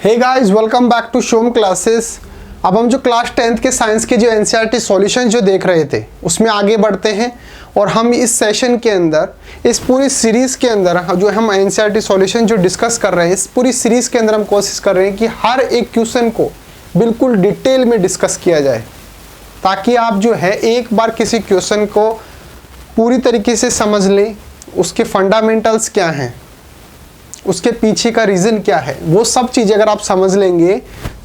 Hey guys, welcome back to शोम classes. अब हम जो क्लास 10th के साइंस के जो एनसीईआरटी सॉल्यूशन जो देख रहे थे उसमें आगे बढ़ते हैं और हम इस सेशन के अंदर इस पूरी सीरीज़ के अंदर जो हम एनसीईआरटी सॉल्यूशन जो डिस्कस कर रहे हैं इस पूरी सीरीज़ के अंदर हम कोशिश कर रहे हैं कि हर एक क्वेश्चन को बिल्कुल डिटेल में डिस्कस किया जाए, ताकि आप जो है एक बार किसी क्वेश्चन को पूरी तरीके से समझ लें, उसके फंडामेंटल्स क्या हैं, उसके पीछे का रीज़न क्या है, वो सब चीज़ें अगर आप समझ लेंगे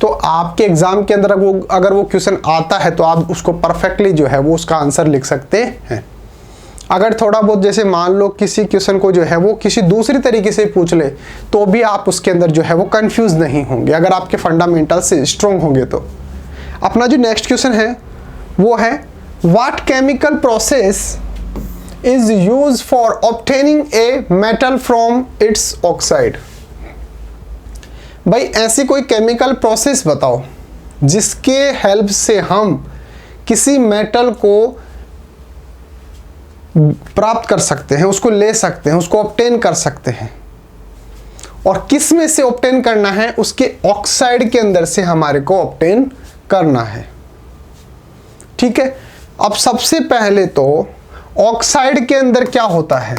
तो आपके एग्ज़ाम के अंदर अगर वो क्वेश्चन आता है तो आप उसको परफेक्टली जो है वो उसका आंसर लिख सकते हैं। अगर थोड़ा बहुत जैसे मान लो किसी क्वेश्चन को जो है वो किसी दूसरी तरीके से पूछ ले तो भी आप उसके अंदर जो है वो कंफ्यूज नहीं होंगे, अगर आपके फंडामेंटल से स्ट्रॉन्ग होंगे तो। अपना जो नेक्स्ट क्वेश्चन है वो है what chemical process is used for obtaining a metal from its oxide। भाई ऐसी कोई केमिकल प्रोसेस बताओ जिसके हेल्प से हम किसी मेटल को प्राप्त कर सकते हैं, उसको ले सकते हैं, उसको ऑब्टेन कर सकते हैं। और किस में से ऑब्टेन करना है? उसके ऑक्साइड के अंदर से हमारे को ऑब्टेन करना है। ठीक है, अब सबसे पहले तो ऑक्साइड के अंदर क्या होता है?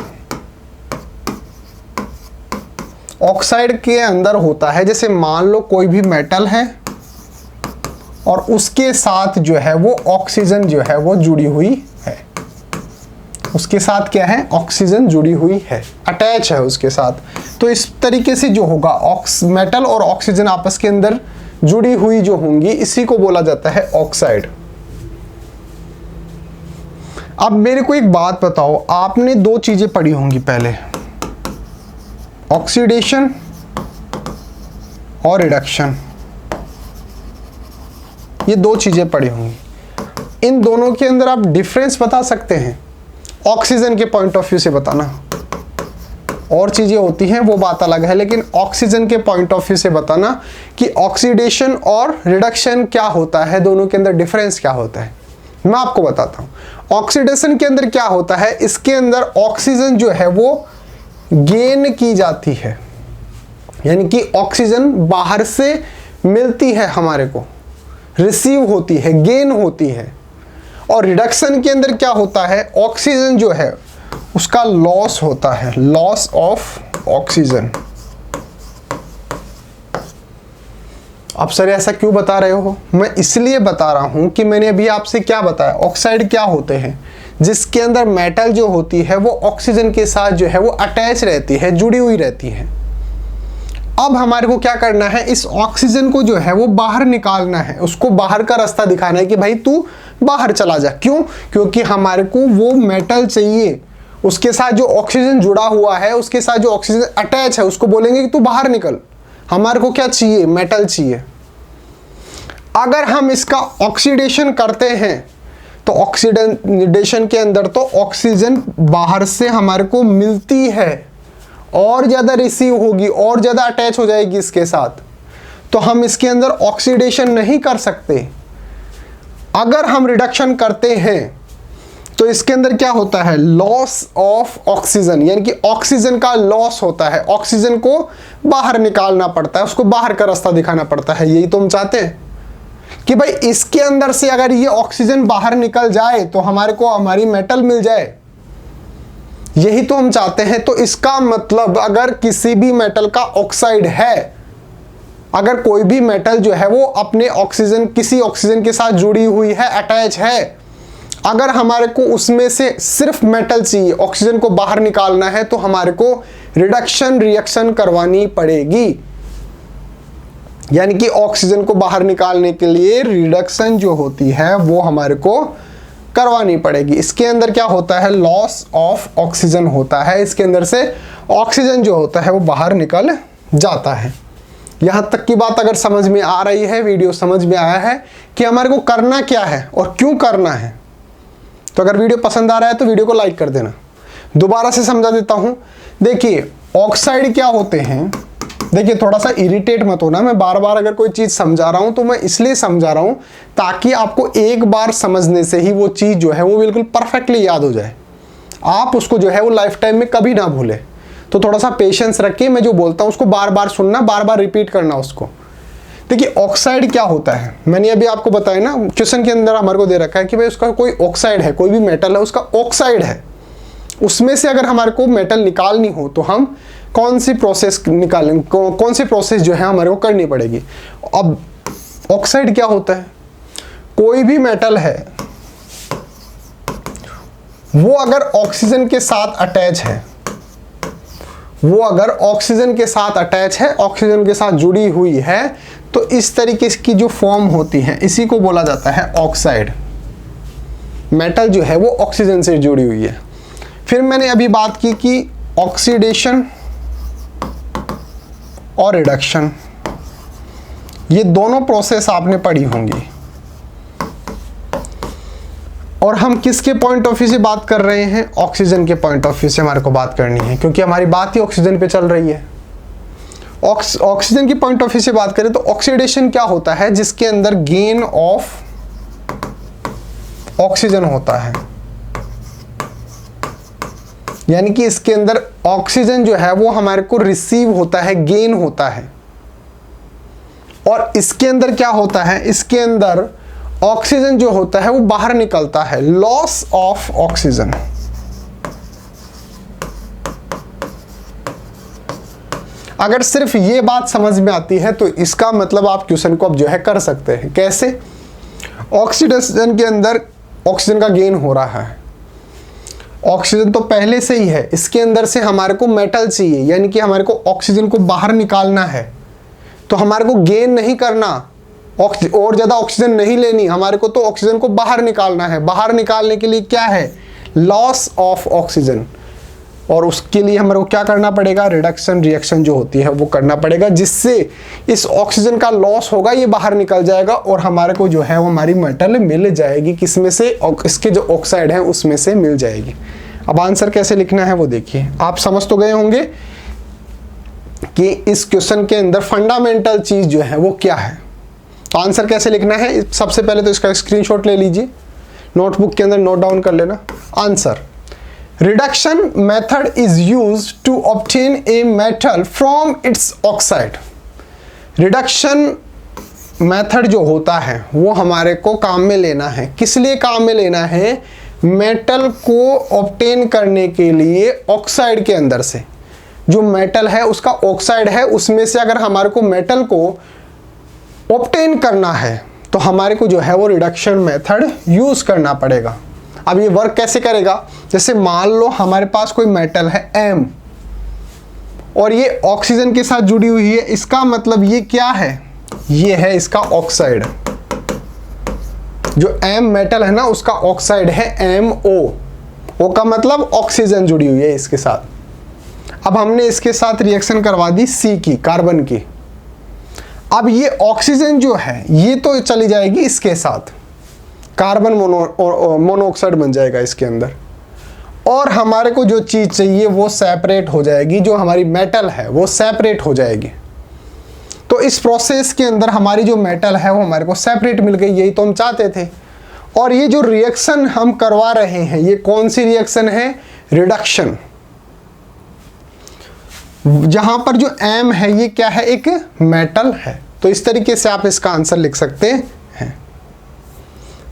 ऑक्साइड के अंदर होता है, जैसे मान लो कोई भी मेटल है और उसके साथ जो है वो ऑक्सीजन जो है वो जुड़ी हुई है। उसके साथ क्या है? ऑक्सीजन जुड़ी हुई है, अटैच है उसके साथ। तो इस तरीके से जो होगा मेटल और ऑक्सीजन आपस के अंदर जुड़ी हुई जो होंगी, इसी को बोला जाता है ऑक्साइड। अब मेरे को एक बात बताओ, आपने दो चीजें पढ़ी होंगी पहले, ऑक्सीडेशन और रिडक्शन। ये दो चीजें पढ़ी होंगी। इन दोनों के अंदर आप डिफरेंस बता सकते हैं? ऑक्सीजन के पॉइंट ऑफ व्यू से बताना, और चीजें होती हैं वो बात अलग है, लेकिन ऑक्सीजन के पॉइंट ऑफ व्यू से बताना कि ऑक्सीडेशन और रिडक्शन क्या होता है, दोनों के अंदर डिफरेंस क्या होता है। मैं आपको बताता हूं। ऑक्सीडेशन के अंदर क्या होता है? इसके अंदर ऑक्सीजन जो है वो गेन की जाती है, यानी कि ऑक्सीजन बाहर से मिलती है, हमारे को रिसीव होती है, गेन होती है। और रिडक्शन के अंदर क्या होता है? ऑक्सीजन जो है उसका लॉस होता है, लॉस ऑफ ऑक्सीजन। अब सर ऐसा क्यों बता रहे हो? मैं इसलिए बता रहा हूं कि मैंने अभी आपसे क्या बताया, ऑक्साइड क्या होते हैं, जिसके अंदर मेटल जो होती है वो ऑक्सीजन के साथ जो है वो अटैच रहती है, जुड़ी हुई रहती है। अब हमारे को क्या करना है? इस ऑक्सीजन को जो है वो बाहर निकालना है, उसको बाहर का रास्ता दिखाना है कि भाई तू बाहर चला जा। क्यों? क्योंकि हमारे को वो मेटल चाहिए, उसके साथ जो ऑक्सीजन जुड़ा हुआ है, उसके साथ जो ऑक्सीजन अटैच है, उसको बोलेंगे कि तू बाहर निकल। हमारे को क्या चाहिए? मेटल चाहिए। अगर हम इसका ऑक्सीडेशन करते हैं तो ऑक्सीडेशन के अंदर तो ऑक्सीजन बाहर से हमारे को मिलती है, और ज्यादा रिसीव होगी, और ज्यादा अटैच हो जाएगी इसके साथ, तो हम इसके अंदर ऑक्सीडेशन नहीं कर सकते। अगर हम रिडक्शन करते हैं तो इसके अंदर क्या होता है? लॉस ऑफ ऑक्सीजन, यानी कि ऑक्सीजन का लॉस होता है, ऑक्सीजन को बाहर निकालना पड़ता है, उसको बाहर का रास्ता दिखाना पड़ता है। यही तो हम चाहते हैं कि भाई इसके अंदर से अगर ये ऑक्सीजन बाहर निकल जाए तो हमारे को हमारी मेटल मिल जाए, यही तो हम चाहते हैं। तो इसका मतलब अगर किसी भी मेटल का ऑक्साइड है, अगर कोई भी मेटल जो है वो अपने ऑक्सीजन किसी ऑक्सीजन के साथ जुड़ी हुई है, अटैच है, अगर हमारे को उसमें से सिर्फ मेटल चाहिए, ऑक्सीजन को बाहर निकालना है, तो हमारे को रिडक्शन रिएक्शन करवानी पड़ेगी। यानी कि ऑक्सीजन को बाहर निकालने के लिए रिडक्शन जो होती है वो हमारे को करवानी पड़ेगी। इसके अंदर क्या होता है? लॉस ऑफ ऑक्सीजन होता है। इसके अंदर से ऑक्सीजन जो होता है वो बाहर निकल जाता है। यहां तक की बात अगर समझ में आ रही है, वीडियो समझ में आया है कि हमारे को करना क्या है और क्यों करना है, तो अगर वीडियो पसंद आ रहा है तो वीडियो को लाइक कर देना। दोबारा से समझा देता हूं। देखिए ऑक्साइड क्या होते हैं, देखिए थोड़ा सा इरिटेट मत होना, मैं बार बार अगर कोई चीज समझा रहा हूं तो मैं इसलिए समझा रहा हूं ताकि आपको एक बार समझने से ही वो चीज जो है वो बिल्कुल परफेक्टली याद हो जाए, आप उसको जो है वो लाइफ टाइम में कभी ना भूले। तो थोड़ा सा पेशेंस रखिए, मैं जो बोलता हूँ उसको बार बार सुनना, बार बार रिपीट करना उसको, देखिए ऑक्साइड क्या होता है, मैंने अभी आपको बताया ना, क्वेश्चन के अंदर हमारे को दे रखा है कि भाई उसका कोई ऑक्साइड है, कोई भी मेटल है उसका ऑक्साइड है, उसमें से अगर हमारे को मेटल निकालनी हो तो हम कौन सी प्रोसेस निकालें, कौन सी प्रोसेस जो है हमारे को करनी पड़ेगी। अब ऑक्साइड क्या होता है, कोई भी मेटल है वो अगर ऑक्सीजन के साथ अटैच है, वो अगर ऑक्सीजन के साथ अटैच है, ऑक्सीजन के साथ जुड़ी हुई है, तो इस तरीके की जो फॉर्म होती है इसी को बोला जाता है ऑक्साइड। मेटल जो है वो ऑक्सीजन से जुड़ी हुई है। फिर मैंने अभी बात की कि ऑक्सीडेशन और रिडक्शन, ये दोनों प्रोसेस आपने पढ़ी होंगी। और हम किसके पॉइंट ऑफ व्यू से बात कर रहे हैं, ऑक्सीजन के पॉइंट ऑफ व्यू से हमारे को बात करनी है, क्योंकि हमारी बात ही ऑक्सीजन पे चल रही है। ऑक्सीजन की पॉइंट ऑफ व्यू से बात करें तो ऑक्सीडेशन क्या होता है, जिसके अंदर गेन ऑफ ऑक्सीजन होता है, यानी कि इसके अंदर ऑक्सीजन जो है वो हमारे को रिसीव होता है, गेन होता है। और इसके अंदर क्या होता है, इसके अंदर ऑक्सीजन जो होता है वो बाहर निकलता है, लॉस ऑफ ऑक्सीजन। अगर सिर्फ ये बात समझ में आती है तो इसका मतलब आप क्वेश्चन को अब जो है कर सकते हैं। कैसे, ऑक्सीडेशन के अंदर ऑक्सीजन का गेन हो रहा है, ऑक्सीजन तो पहले से ही है, इसके अंदर से हमारे को मेटल चाहिए, यानी कि हमारे को ऑक्सीजन को बाहर निकालना है, तो हमारे को गेन नहीं करना, और ज़्यादा ऑक्सीजन नहीं लेनी, हमारे को तो ऑक्सीजन को बाहर निकालना है। बाहर निकालने के लिए क्या है, लॉस ऑफ ऑक्सीजन, और उसके लिए हमारे को क्या करना पड़ेगा, रिडक्शन रिएक्शन जो होती है वो करना पड़ेगा, जिससे इस ऑक्सीजन का लॉस होगा, ये बाहर निकल जाएगा और हमारे को जो है वो हमारी मेटल मिल जाएगी। किसमें से, इसके जो ऑक्साइड है उसमें से मिल जाएगी। अब आंसर कैसे लिखना है वो देखिए, आप समझ तो गए होंगे कि इस क्वेश्चन के अंदर फंडामेंटल चीज जो है वो क्या है। तो आंसर कैसे लिखना है, सबसे पहले तो इसका स्क्रीनशॉट ले लीजिए, नोटबुक के अंदर नोट डाउन कर लेना। Answer, reduction method is used to obtain a metal from its oxide. Reduction method जो होता है वो हमारे को काम में लेना है, किस लिए काम में लेना है, मेटल को ऑब्टेन करने के लिए ऑक्साइड के अंदर से। जो मेटल है उसका ऑक्साइड है, उसमें से अगर हमारे को मेटल को ऑब्टेन करना है तो हमारे को जो है वो रिडक्शन मेथड यूज करना पड़ेगा। अब ये वर्क कैसे करेगा, जैसे मान लो हमारे पास कोई मेटल है M और ये ऑक्सीजन के साथ जुड़ी हुई है, इसका मतलब ये क्या है, ये है इसका ऑक्साइड। जो M मेटल है ना उसका ऑक्साइड है MO, O का मतलब ऑक्सीजन जुड़ी हुई है इसके साथ। अब हमने इसके साथ रिएक्शन करवा दी C की, कार्बन की। अब ये ऑक्सीजन जो है ये तो चली जाएगी इसके साथ, कार्बन मोनोऑक्साइड बन जाएगा इसके अंदर, और हमारे को जो चीज़ चाहिए वो सेपरेट हो जाएगी, जो हमारी मेटल है वो सेपरेट हो जाएगी। तो इस प्रोसेस के अंदर हमारी जो मेटल है वो हमारे को सेपरेट मिल गई, यही तो हम चाहते थे। और ये जो रिएक्शन हम करवा रहे हैं ये कौन सी रिएक्शन है, रिडक्शन। जहां पर जो M है ये क्या है, एक मेटल है। तो इस तरीके से आप इसका आंसर लिख सकते हैं,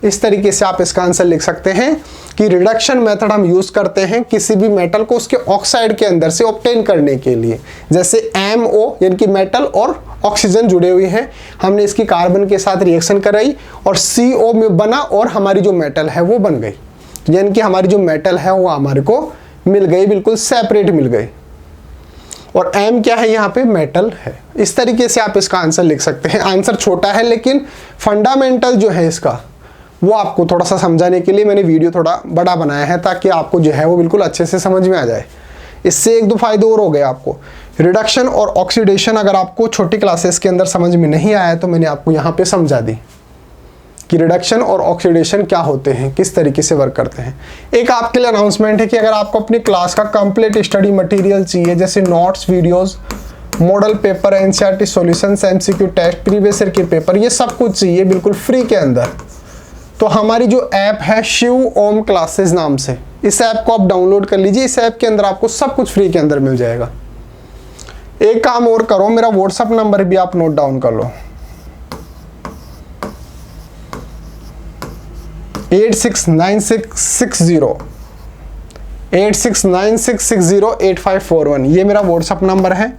इस तरीके से आप इसका आंसर लिख सकते हैं कि रिडक्शन मेथड हम यूज करते हैं किसी भी मेटल को उसके ऑक्साइड के अंदर से ऑब्टेन करने के लिए। जैसे MO यानी कि मेटल और ऑक्सीजन जुड़े हुए हैं, हमने इसकी कार्बन के साथ रिएक्शन कराई और CO में बना और हमारी जो मेटल है वो बन गई, यानी कि हमारी जो मेटल है वो हमारे को मिल गई, बिल्कुल सेपरेट मिल गई। और M क्या है, यहाँ पे मेटल है। इस तरीके से आप इसका आंसर लिख सकते हैं। आंसर छोटा है लेकिन फंडामेंटल जो है इसका वो आपको थोड़ा सा समझाने के लिए मैंने वीडियो थोड़ा बड़ा बनाया है, ताकि आपको जो है वो बिल्कुल अच्छे से समझ में आ जाए। इससे एक दो फायदे और हो गए आपको। रिडक्शन और ऑक्सीडेशन अगर आपको छोटी क्लासेस के अंदर समझ में नहीं आया तो मैंने आपको यहाँ पे समझा दी कि रिडक्शन और ऑक्सीडेशन क्या होते हैं, किस तरीके से वर्क करते हैं। एक आपके लिए अनाउंसमेंट है कि अगर आपको अपनी क्लास का कंप्लीट स्टडी मटेरियल चाहिए, जैसे notes, videos, model paper, NCERT solutions, MCQ test, previous year के पेपर, ये सब कुछ चाहिए बिल्कुल फ्री के अंदर, तो हमारी जो ऐप है शिव ओम क्लासेस नाम से, इस ऐप को आप डाउनलोड कर लीजिए। इस ऐप के अंदर आपको सब कुछ फ्री के अंदर मिल जाएगा। एक काम और करो, मेरा व्हाट्सअप नंबर भी आप नोट डाउन कर लो, 869660 ये मेरा व्हाट्सअप नंबर है।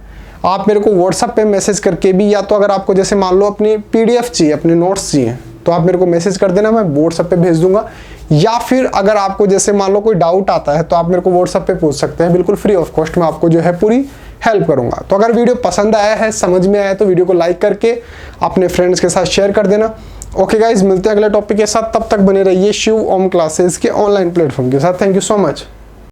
आप मेरे को व्हाट्सअप पे मैसेज करके भी, या तो अगर आपको जैसे मान लो अपनी PDF चाहिए, अपने नोट्स चाहिए, तो आप मेरे को मैसेज कर देना, मैं व्हाट्सअप पे भेज दूंगा। या फिर अगर आपको जैसे मान लो कोई डाउट आता है तो आप मेरे को व्हाट्सअप पे पूछ सकते हैं, बिल्कुल फ्री ऑफ कॉस्ट मैं आपको जो है पूरी हेल्प करूंगा। तो अगर वीडियो पसंद आया है, समझ में आया, तो वीडियो को लाइक करके अपने फ्रेंड्स के साथ शेयर कर देना। ओके गाइज, मिलते हैं अगले टॉपिक के साथ, तब तक बने रहिए शिव ओम क्लासेस के ऑनलाइन प्लेटफॉर्म के साथ। Thank you so much.